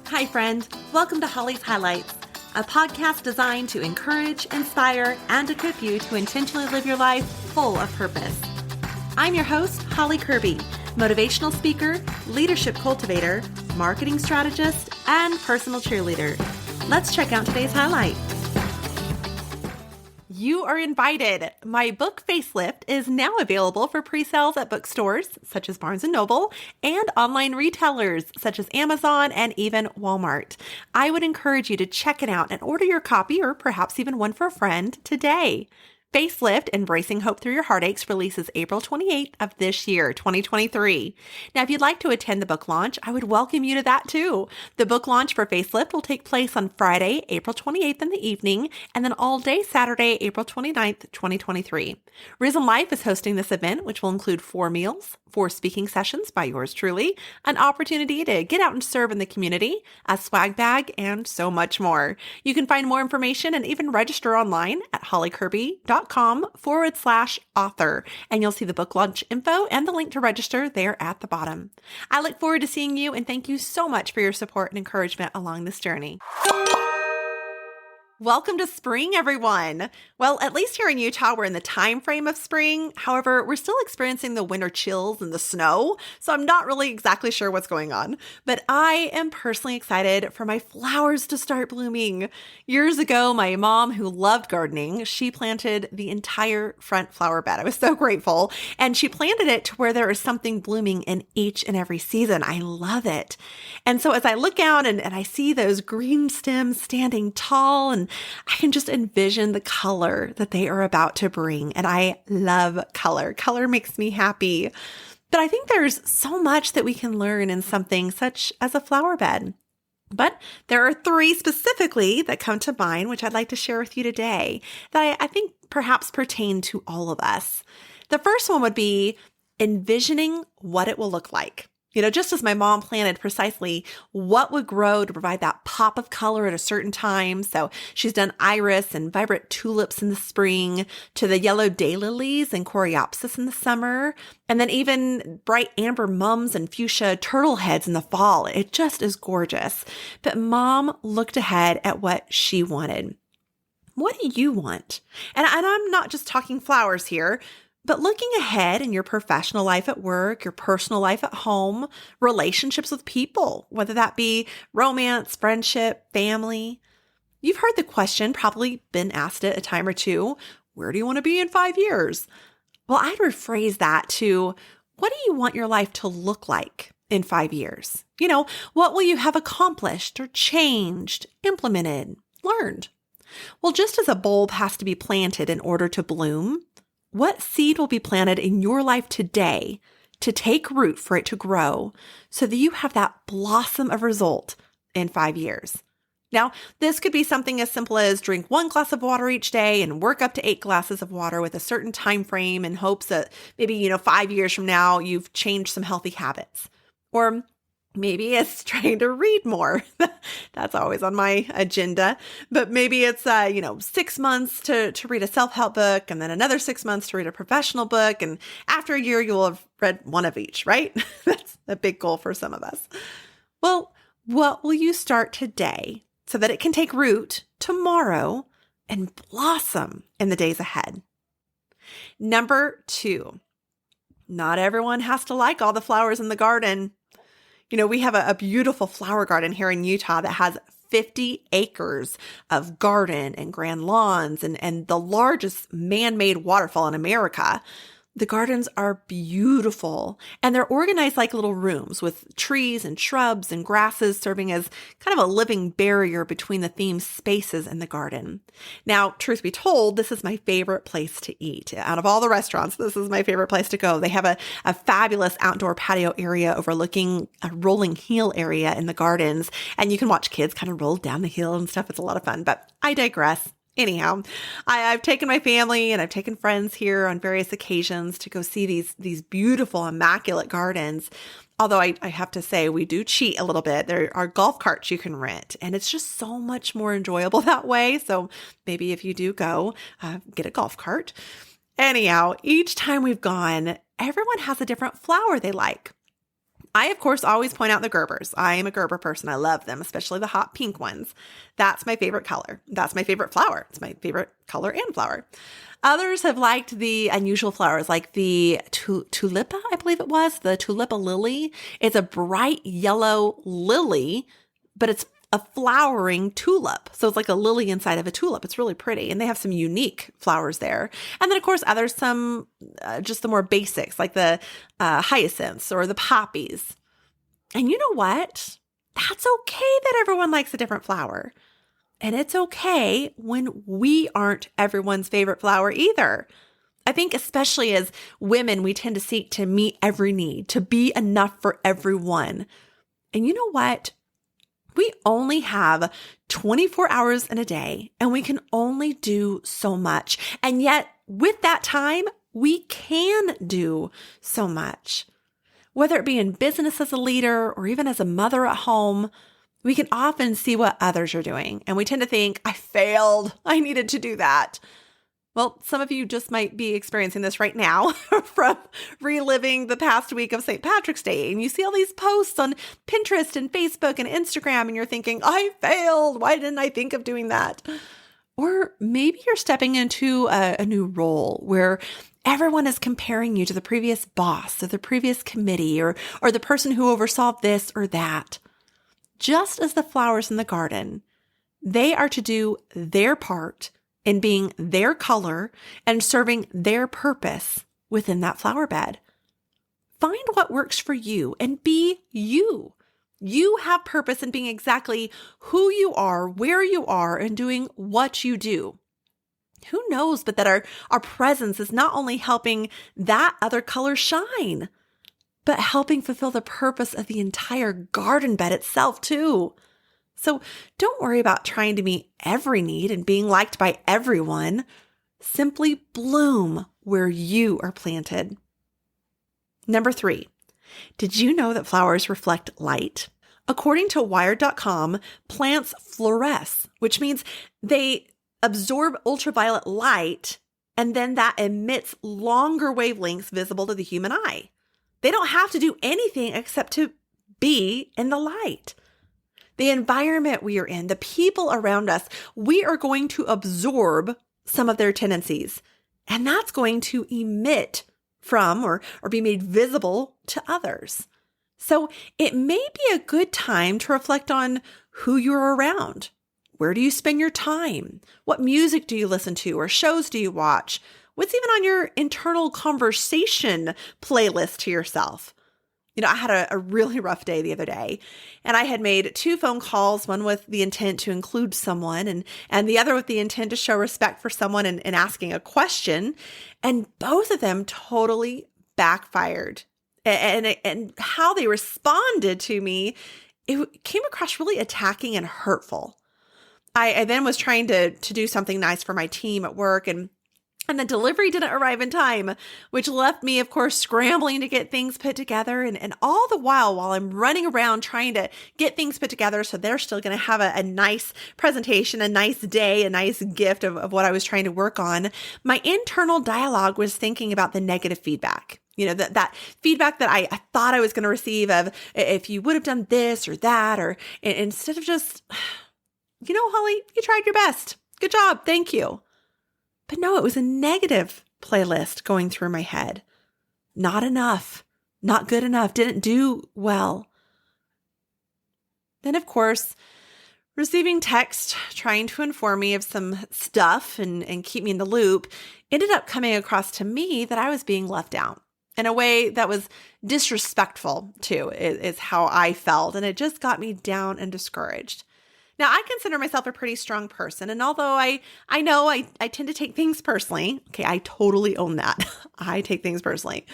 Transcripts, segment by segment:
Hi, friend. Welcome to Holly's Highlights, a podcast designed to encourage, inspire, and equip you to intentionally live your life full of purpose. I'm your host, Holly Kirby, motivational speaker, leadership cultivator, marketing strategist, and personal cheerleader. Let's check out today's highlight. You are invited. My book Facelift is now available for pre-sales at bookstores such as Barnes & Noble and online retailers such as Amazon and even Walmart. I would encourage you to check it out and order your copy or perhaps even one for a friend today. Facelift, Embracing Hope Through Your Heartaches releases April 28th of this year, 2023. Now, if you'd like to attend the book launch, I would welcome you to that too. The book launch for Facelift will take place on Friday, April 28th in the evening, and then all day Saturday, April 29th, 2023. Risen Life is hosting this event, which will include 4 meals, 4 speaking sessions by yours truly, an opportunity to get out and serve in the community, a swag bag, and so much more. You can find more information and even register online at hollykirby.com/author, and you'll see the book launch info and the link to register there at the bottom. I look forward to seeing you, and thank you so much for your support and encouragement along this journey. Welcome to spring, everyone. Well, at least here in Utah, we're in the time frame of spring. However, we're still experiencing the winter chills and the snow, so I'm not really exactly sure what's going on. But I am personally excited for my flowers to start blooming. Years ago, my mom, who loved gardening, she planted the entire front flower bed. I was so grateful. And she planted it to where there is something blooming in each and every season. I love it. And so as I look out and I see those green stems standing tall, and I can just envision the color that they are about to bring. And I love color. Color makes me happy. But I think there's so much that we can learn in something such as a flower bed. But there are 3 specifically that come to mind, which I'd like to share with you today, that I think perhaps pertain to all of us. The first one would be envisioning what it will look like. Just as my mom planted precisely what would grow to provide that pop of color at a certain time. So she's done iris and vibrant tulips in the spring, to the yellow daylilies and coreopsis in the summer, and then even bright amber mums and fuchsia turtle heads in the fall. It just is gorgeous. But Mom looked ahead at what she wanted. What do you want? And I'm not just talking flowers here, but looking ahead in your professional life at work, your personal life at home, relationships with people, whether that be romance, friendship, family. You've heard the question, probably been asked it a time or two, where do you want to be in 5 years? Well, I'd rephrase that to, what do you want your life to look like in 5 years? What will you have accomplished or changed, implemented, learned? Well, just as a bulb has to be planted in order to bloom, what seed will be planted in your life today to take root for it to grow so that you have that blossom of result in 5 years? Now, this could be something as simple as drink 1 glass of water each day and work up to 8 glasses of water with a certain time frame in hopes that maybe, 5 years from now, you've changed some healthy habits. Or maybe it's trying to read more. That's always on my agenda. But maybe it's, 6 months to read a self-help book, and then another 6 months to read a professional book. And after a year, you will have read one of each, right? That's a big goal for some of us. Well, what will you start today so that it can take root tomorrow and blossom in the days ahead? Number 2, not everyone has to like all the flowers in the garden. We have a beautiful flower garden here in Utah that has 50 acres of garden and grand lawns and the largest man-made waterfall in America. The gardens are beautiful, and they're organized like little rooms with trees and shrubs and grasses serving as kind of a living barrier between the themed spaces in the garden. Now, truth be told, this is my favorite place to eat. Out of all the restaurants, this is my favorite place to go. They have a fabulous outdoor patio area overlooking a rolling hill area in the gardens, and you can watch kids kind of roll down the hill and stuff. It's a lot of fun, but I digress. Anyhow, I've taken my family and I've taken friends here on various occasions to go see these beautiful, immaculate gardens. Although I have to say, we do cheat a little bit. There are golf carts you can rent, and it's just so much more enjoyable that way. So maybe if you do go, get a golf cart. Anyhow, each time we've gone, everyone has a different flower they like. I, of course, always point out the Gerbers. I am a Gerber person. I love them, especially the hot pink ones. That's my favorite color. That's my favorite flower. It's my favorite color and flower. Others have liked the unusual flowers like the tulipa, I believe it was, the tulipa lily. It's a bright yellow lily, but it's a flowering tulip. So it's like a lily inside of a tulip. It's really pretty. And they have some unique flowers there. And then, of course, others, some just the more basics like the hyacinths or the poppies. And you know what? That's okay that everyone likes a different flower. And it's okay when we aren't everyone's favorite flower either. I think especially as women, we tend to seek to meet every need, to be enough for everyone. And you know what? We only have 24 hours in a day, and we can only do so much. And yet, with that time, we can do so much. Whether it be in business as a leader or even as a mother at home, we can often see what others are doing, and we tend to think, I failed. I needed to do that. Well, some of you just might be experiencing this right now from reliving the past week of St. Patrick's Day. And you see all these posts on Pinterest and Facebook and Instagram, and you're thinking, I failed. Why didn't I think of doing that? Or maybe you're stepping into a new role where everyone is comparing you to the previous boss or the previous committee or the person who oversaw this or that. Just as the flowers in the garden, they are to do their part in being their color and serving their purpose within that flower bed. Find what works for you and be you. You have purpose in being exactly who you are, where you are, and doing what you do. Who knows but that our presence is not only helping that other color shine, but helping fulfill the purpose of the entire garden bed itself too. So don't worry about trying to meet every need and being liked by everyone. Simply bloom where you are planted. Number 3, did you know that flowers reflect light? According to Wired.com, plants fluoresce, which means they absorb ultraviolet light, and then that emits longer wavelengths visible to the human eye. They don't have to do anything except to be in the light. The environment we are in, the people around us, we are going to absorb some of their tendencies, and that's going to emit from or be made visible to others. So it may be a good time to reflect on who you're around. Where do you spend your time? What music do you listen to or shows do you watch? What's even on your internal conversation playlist to yourself? You know, I had a really rough day the other day, and I had made 2 phone calls, one with the intent to include someone and the other with the intent to show respect for someone and asking a question. And both of them totally backfired. And how they responded to me, it came across really attacking and hurtful. I then was trying to do something nice for my team at work, and the delivery didn't arrive in time, which left me, of course, scrambling to get things put together. And all the while I'm running around trying to get things put together so they're still going to have a nice presentation, a nice day, a nice gift of what I was trying to work on, my internal dialogue was thinking about the negative feedback. You know, that feedback that I thought I was going to receive of if you would have done this or that, or instead of just, you know, Holly, you tried your best. Good job. Thank you. But no, it was a negative playlist going through my head. Not enough, not good enough, didn't do well. Then, of course, receiving text trying to inform me of some stuff and keep me in the loop ended up coming across to me that I was being left out in a way that was disrespectful too, is how I felt. And it just got me down and discouraged. Now, I consider myself a pretty strong person, and although I know I tend to take things personally, okay, I totally own that. I take things personally.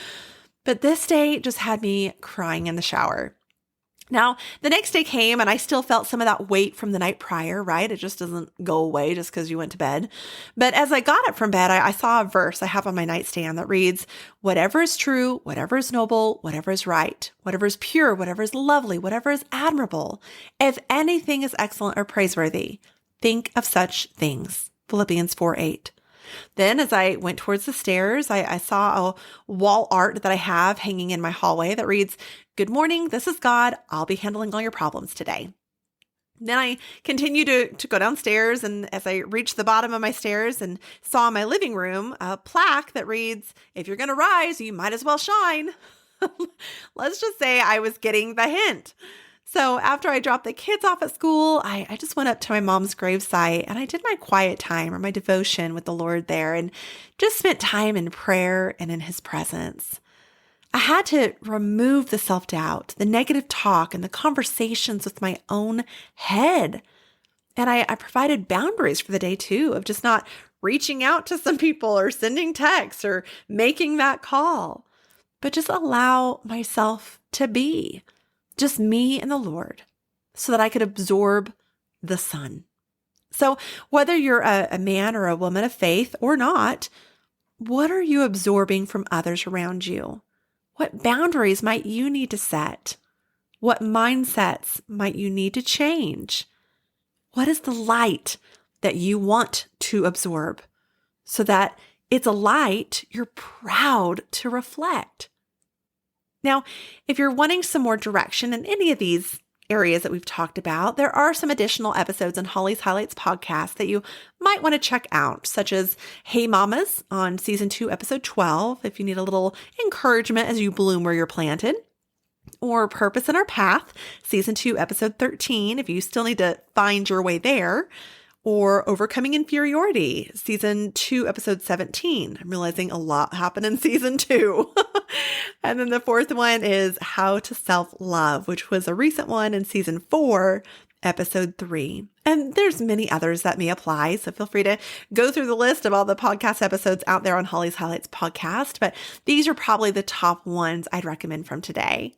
But this day just had me crying in the shower. Now, the next day came, and I still felt some of that weight from the night prior, right? It just doesn't go away just because you went to bed. But as I got up from bed, I saw a verse I have on my nightstand that reads, "Whatever is true, whatever is noble, whatever is right, whatever is pure, whatever is lovely, whatever is admirable, if anything is excellent or praiseworthy, think of such things." Philippians 4:8. Then as I went towards the stairs, I saw a wall art that I have hanging in my hallway that reads, "Good morning, this is God. I'll be handling all your problems today." Then I continued to go downstairs, and as I reached the bottom of my stairs and saw in my living room a plaque that reads, "If you're going to rise, you might as well shine." Let's just say I was getting the hint. So after I dropped the kids off at school, I just went up to my mom's gravesite and I did my quiet time or my devotion with the Lord there and just spent time in prayer and in his presence. I had to remove the self-doubt, the negative talk, and the conversations with my own head. And I provided boundaries for the day too, of just not reaching out to some people or sending texts or making that call, but just allow myself to be just me and the Lord so that I could absorb the sun. So whether you're a man or a woman of faith or not, what are you absorbing from others around you? What boundaries might you need to set? What mindsets might you need to change? What is the light that you want to absorb so that it's a light you're proud to reflect? Now, if you're wanting some more direction in any of these areas that we've talked about, there are some additional episodes in Holly's Highlights podcast that you might want to check out, such as Hey Mamas on season 2, episode 12, if you need a little encouragement as you bloom where you're planted, or Purpose in Our Path, season 2, episode 13, if you still need to find your way there, or Overcoming Inferiority, season 2, episode 17. I'm realizing a lot happened in season 2. And then the fourth one is How to Self-Love, which was a recent one in season 4, episode 3. And there's many others that may apply, so feel free to go through the list of all the podcast episodes out there on Holly's Highlights podcast, but these are probably the top ones I'd recommend from today.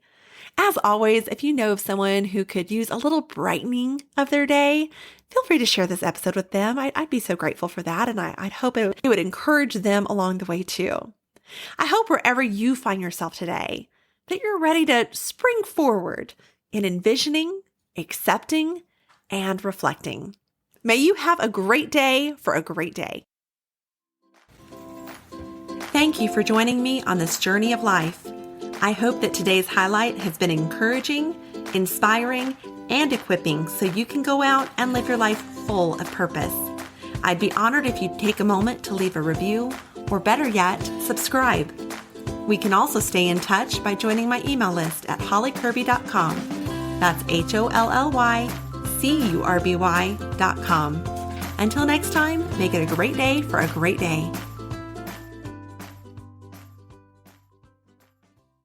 As always, if you know of someone who could use a little brightening of their day, feel free to share this episode with them. I'd be so grateful for that, and I'd hope it would encourage them along the way too. I hope wherever you find yourself today, that you're ready to spring forward in envisioning, accepting, and reflecting. May you have a great day for a great day. Thank you for joining me on this journey of life. I hope that today's highlight has been encouraging, inspiring, and equipping so you can go out and live your life full of purpose. I'd be honored if you'd take a moment to leave a review, or better yet, subscribe. We can also stay in touch by joining my email list at hollycurby.com. That's HOLLYCURBY.com. Until next time, make it a great day for a great day.